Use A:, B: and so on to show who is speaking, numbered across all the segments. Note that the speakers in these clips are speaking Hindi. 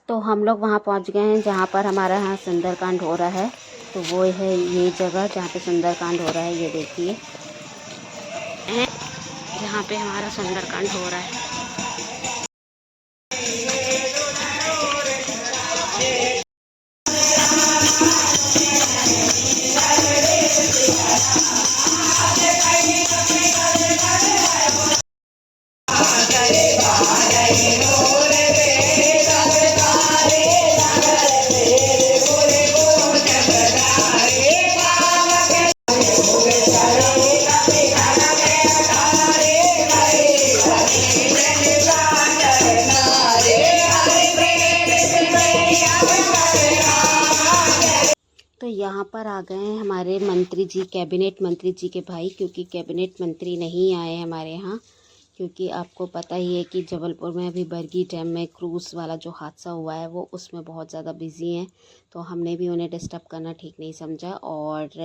A: तो हम लोग वहाँ पहुँच गए हैं जहाँ पर हमारा यहाँ सुंदरकांड हो रहा है। तो वो है ये जगह जहाँ पे सुंदरकांड हो रहा है, ये देखिए जहाँ पे हमारा सुंदरकांड हो रहा है। तो यहाँ पर आ गए हैं हमारे मंत्री जी, कैबिनेट मंत्री जी के भाई, क्योंकि कैबिनेट मंत्री नहीं आए हमारे यहाँ, क्योंकि आपको पता ही है कि जबलपुर में अभी बरगी डैम में क्रूज़ वाला जो हादसा हुआ है वो उसमें बहुत ज़्यादा बिजी हैं। तो हमने भी उन्हें डिस्टर्ब करना ठीक नहीं समझा और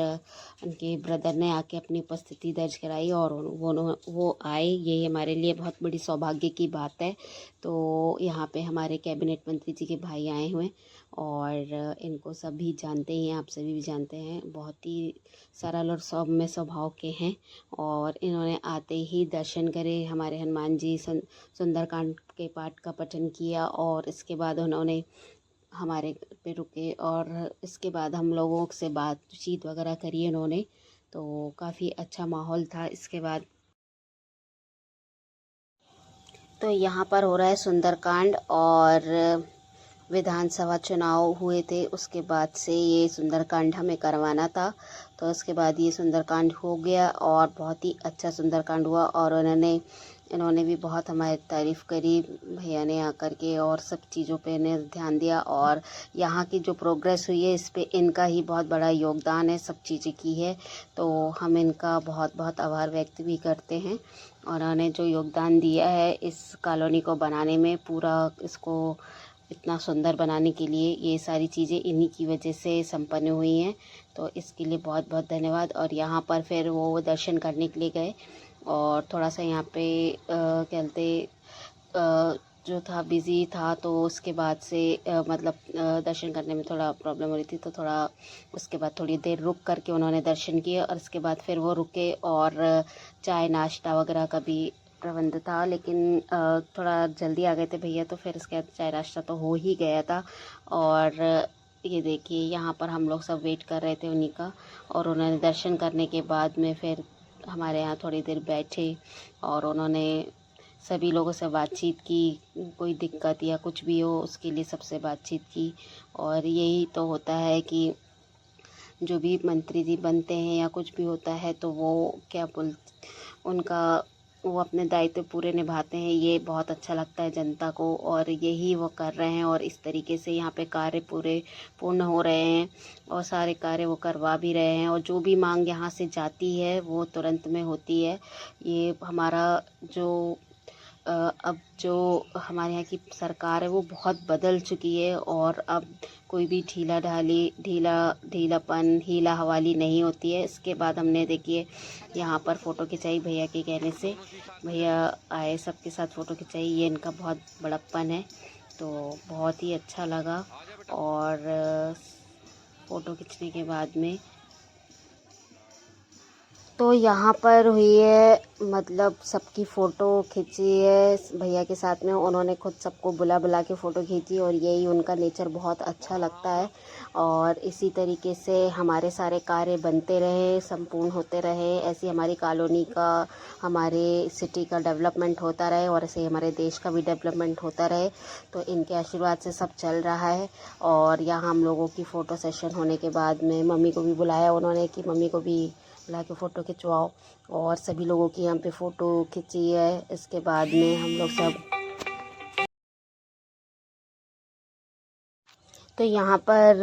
A: उनके ब्रदर ने आके अपनी उपस्थिति दर्ज कराई और वो आए। ये हमारे लिए बहुत बड़ी सौभाग्य की बात है। तो यहाँ पे हमारे कैबिनेट मंत्री जी के भाई आए हुए और इनको सभी जानते हैं, आप सभी भी जानते हैं, बहुत ही सरल और सौम्य स्वभाव के हैं। और इन्होंने आते ही दर्शन करे, हमारे हनुमान जी सुंदरकांड के पाठ का पठन किया और इसके बाद उन्होंने हमारे पे रुके और इसके बाद हम लोगों से बातचीत वगैरह करी इन्होंने। तो काफ़ी अच्छा माहौल था। इसके बाद तो यहाँ पर हो रहा है सुंदरकांड और विधानसभा चुनाव हुए थे, उसके बाद से ये सुंदरकांड हमें करवाना था। तो उसके बाद ये सुंदरकांड हो गया और बहुत ही अच्छा सुंदरकांड हुआ और इन्होंने भी बहुत हमारी तारीफ़ करी भैया ने आकर के और सब चीज़ों पे इन्हें ध्यान दिया और यहाँ की जो प्रोग्रेस हुई है इस पे इनका ही बहुत बड़ा योगदान है, सब चीज़ें की है। तो हम इनका बहुत बहुत आभार व्यक्त भी करते हैं और उन्होंने जो योगदान दिया है इस कॉलोनी को बनाने में, पूरा इसको इतना सुंदर बनाने के लिए, ये सारी चीज़ें इन्हीं की वजह से संपन्न हुई हैं। तो इसके लिए बहुत बहुत धन्यवाद। और यहाँ पर फिर वो दर्शन करने के लिए गए और थोड़ा सा यहाँ पे कहते जो था बिज़ी था, तो उसके बाद से दर्शन करने में थोड़ा प्रॉब्लम हो रही थी, तो थोड़ा उसके बाद थोड़ी देर रुक करके उन्होंने दर्शन किए और उसके बाद फिर वो रुके और चाय नाश्ता वगैरह का भी प्रबंध था। लेकिन थोड़ा जल्दी आ गए थे भैया, तो फिर इसके बाद चाय नाश्ता तो हो ही गया था। और ये देखिए यहाँ पर हम लोग सब वेट कर रहे थे उन्हीं का और उन्होंने दर्शन करने के बाद में फिर हमारे यहाँ थोड़ी देर बैठे और उन्होंने सभी लोगों से बातचीत की, कोई दिक्कत या कुछ भी हो उसके लिए सबसे बातचीत की। और यही तो होता है कि जो भी मंत्री जी बनते हैं या कुछ भी होता है तो वो उनका वो अपने दायित्व पूरे निभाते हैं, ये बहुत अच्छा लगता है जनता को और यही वो कर रहे हैं। और इस तरीके से यहाँ पे कार्य पूर्ण हो रहे हैं और सारे कार्य वो करवा भी रहे हैं और जो भी मांग यहाँ से जाती है वो तुरंत में होती है। ये हमारा जो अब जो हमारे यहाँ की सरकार है वो बहुत बदल चुकी है और अब कोई भी ढीलापन हीला हवाली नहीं होती है। इसके बाद हमने देखिए यहाँ पर फ़ोटो खिंचाई भैया के कहने से, भैया आए सबके साथ फ़ोटो खिंचाई, ये इनका बहुत बड़प्पन है। तो बहुत ही अच्छा लगा और फ़ोटो खींचने के बाद में तो यहाँ पर हुई है, सबकी फ़ोटो खींची है भैया के साथ में, उन्होंने खुद सबको बुला बुला के फ़ोटो खींची और यही उनका नेचर बहुत अच्छा लगता है। और इसी तरीके से हमारे सारे कार्य बनते रहे, संपूर्ण होते रहे, ऐसी हमारी कॉलोनी का, हमारे सिटी का डेवलपमेंट होता रहे और ऐसे हमारे देश का भी डेवलपमेंट होता रहे। तो इनके आशीर्वाद से सब चल रहा है। और यहाँ हम लोगों की फ़ोटो सेशन होने के बाद में मम्मी को भी बुलाया उन्होंने कि मम्मी को भी बुला के फ़ोटो खिंचवाओ और सभी लोगों की यहाँ पे फ़ोटो खिंची है। इसके बाद में हम लोग सब तो यहाँ पर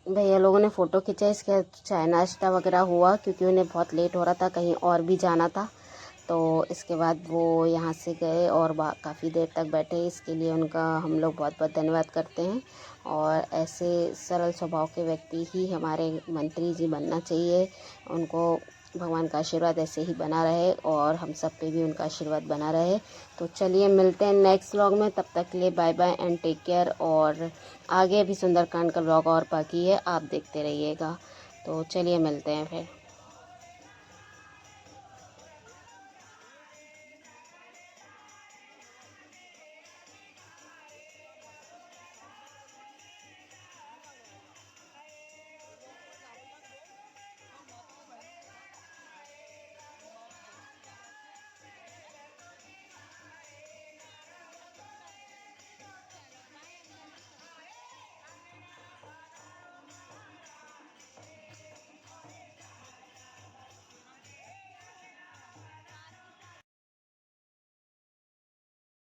A: भैया लोगों ने फ़ोटो खिंचा, इसके बाद चाय नाश्ता वगैरह हुआ क्योंकि उन्हें बहुत लेट हो रहा था, कहीं और भी जाना था। तो इसके बाद वो यहाँ से गए और काफ़ी देर तक बैठे, इसके लिए उनका हम लोग बहुत बहुत धन्यवाद करते हैं। और ऐसे सरल स्वभाव के व्यक्ति ही हमारे मंत्री जी बनना चाहिए, उनको भगवान का आशीर्वाद ऐसे ही बना रहे और हम सब पे भी उनका आशीर्वाद बना रहे। तो चलिए मिलते हैं नेक्स्ट व्लॉग में, तब तक के लिए bye bye and take care. और आगे भी सुंदरकांड का व्लॉग और बाकी है, आप देखते रहिएगा। तो चलिए मिलते हैं फिर।